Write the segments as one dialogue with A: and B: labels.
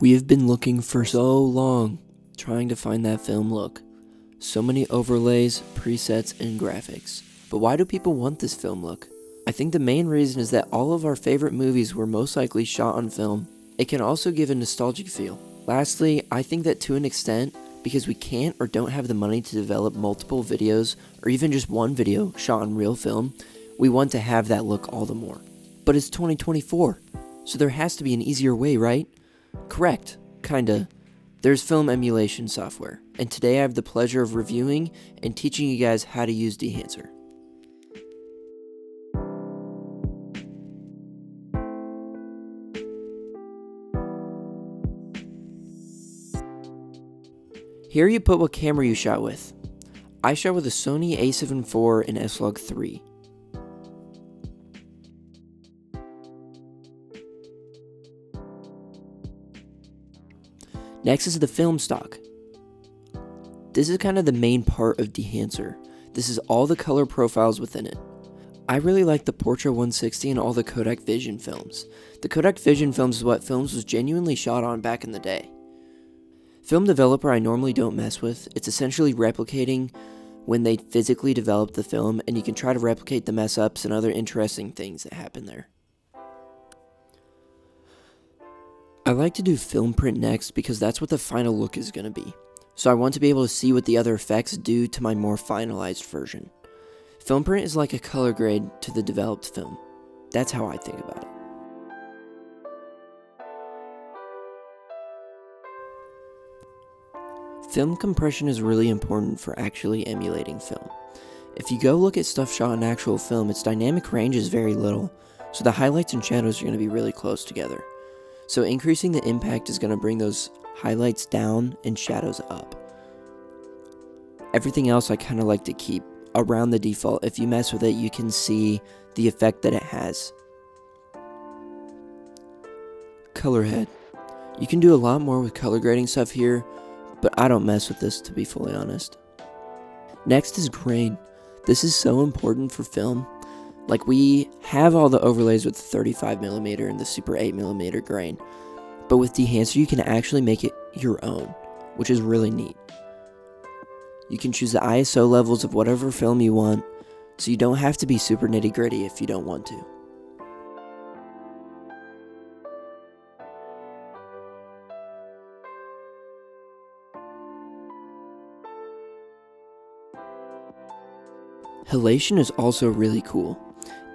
A: We have been looking for so long, trying to find that film look. So many overlays, presets, and graphics. But why do people want this film look? I think the main reason is that all of our favorite movies were most likely shot on film. It can also give a nostalgic feel. Lastly, I think that to an extent, because we can't or don't have the money to develop multiple videos, or even just one video shot on real film, we want to have that look all the more. But it's 2024, so there has to be an easier way, right? Correct, kinda. There's film emulation software, and today I have the pleasure of reviewing and teaching you guys how to use Dehancer. Here you put what camera you shot with. I shot with a Sony a7 IV and S-Log 3. Next is the film stock. This is kind of the main part of Dehancer. This is all the color profiles within it. I really like the Portra 160 and all the Kodak Vision films. The Kodak Vision films is what films was genuinely shot on back in the day. Film developer I normally don't mess with. It's essentially replicating when they physically develop the film, and you can try to replicate the mess ups and other interesting things that happen there. I like to do film print next because that's what the final look is going to be. So I want to be able to see what the other effects do to my more finalized version. Film print is like a color grade to the developed film. That's how I think about it. Film compression is really important for actually emulating film. If you go look at stuff shot in actual film, its dynamic range is very little, so the highlights and shadows are going to be really close together. So increasing the impact is going to bring those highlights down and shadows up. Everything else I kind of like to keep around the default. If you mess with it, you can see the effect that it has. Color head. You can do a lot more with color grading stuff here, but I don't mess with this, to be fully honest. Next is grain. This is so important for film. Like, we have all the overlays with the 35mm and the Super 8mm grain, but with Dehancer you can actually make it your own, which is really neat. You can choose the ISO levels of whatever film you want, so you don't have to be super nitty gritty if you don't want to. Halation is also really cool.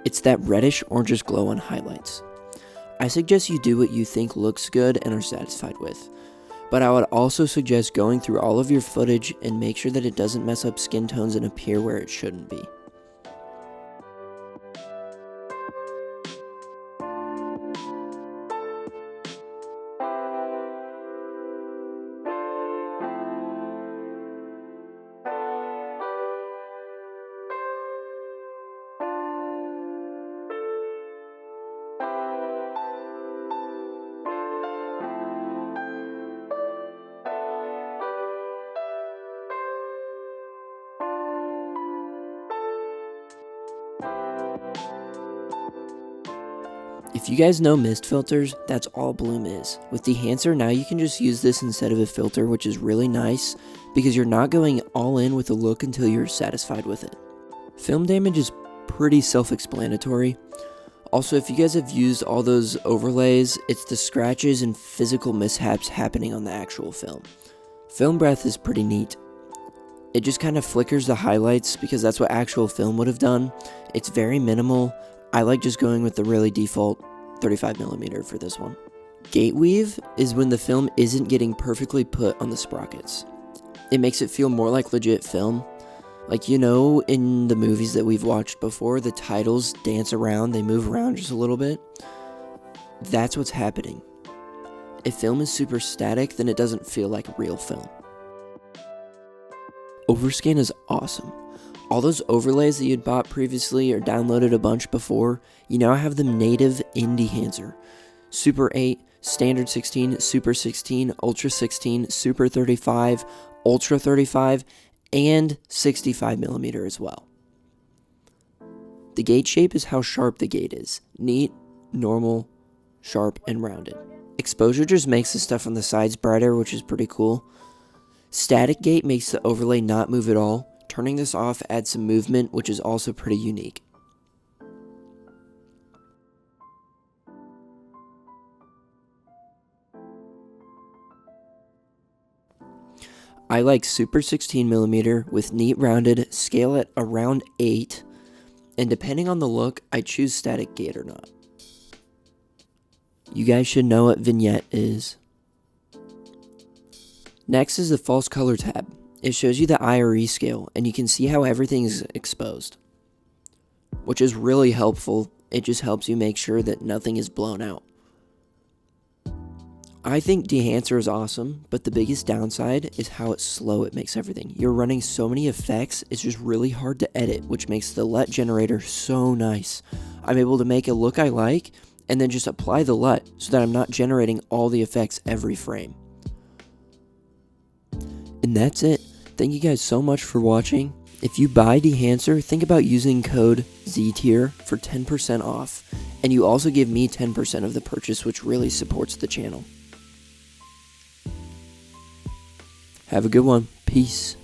A: It's that reddish orangish glow on highlights. I suggest you do what you think looks good and are satisfied with, but I would also suggest going through all of your footage and make sure that it doesn't mess up skin tones and appear where it shouldn't be. If you guys know mist filters, that's all Bloom is. With Dehancer, now you can just use this instead of a filter, which is really nice because you're not going all in with a look until you're satisfied with it. Film damage is pretty self-explanatory. Also, if you guys have used all those overlays, it's the scratches and physical mishaps happening on the actual film. Film breath is pretty neat. It just kind of flickers the highlights because that's what actual film would have done. It's very minimal. I like just going with the really default 35mm for this one. Gate weave is when the film isn't getting perfectly put on the sprockets. It makes it feel more like legit film. Like, you know, in the movies that we've watched before, the titles dance around, they move around just a little bit. That's what's happening. If film is super static, then it doesn't feel like real film. Overscan is awesome. All those overlays that you'd bought previously or downloaded a bunch before, you now have them native in Dehancer. Super 8, Standard 16, Super 16, Ultra 16, Super 35, Ultra 35, and 65mm as well. The gate shape is how sharp the gate is. Neat, normal, sharp, and rounded. Exposure just makes the stuff on the sides brighter, which is pretty cool. Static gate makes the overlay not move at all. Turning this off adds some movement, which is also pretty unique. I like super 16mm with neat rounded, scale at around 8, and depending on the look, I choose static gate or not. You guys should know what vignette is. Next is the false color tab. It shows you the IRE scale, and you can see how everything is exposed, which is really helpful. It just helps you make sure that nothing is blown out. I think Dehancer is awesome, but the biggest downside is how slow it makes everything. You're running so many effects, it's just really hard to edit, which makes the LUT generator so nice. I'm able to make a look I like, and then just apply the LUT so that I'm not generating all the effects every frame. And that's it. Thank you guys so much for watching. If you buy Dehancer, think about using code ZTIER for 10% off, and you also give me 10% of the purchase, which really supports the channel. Have a good one. Peace.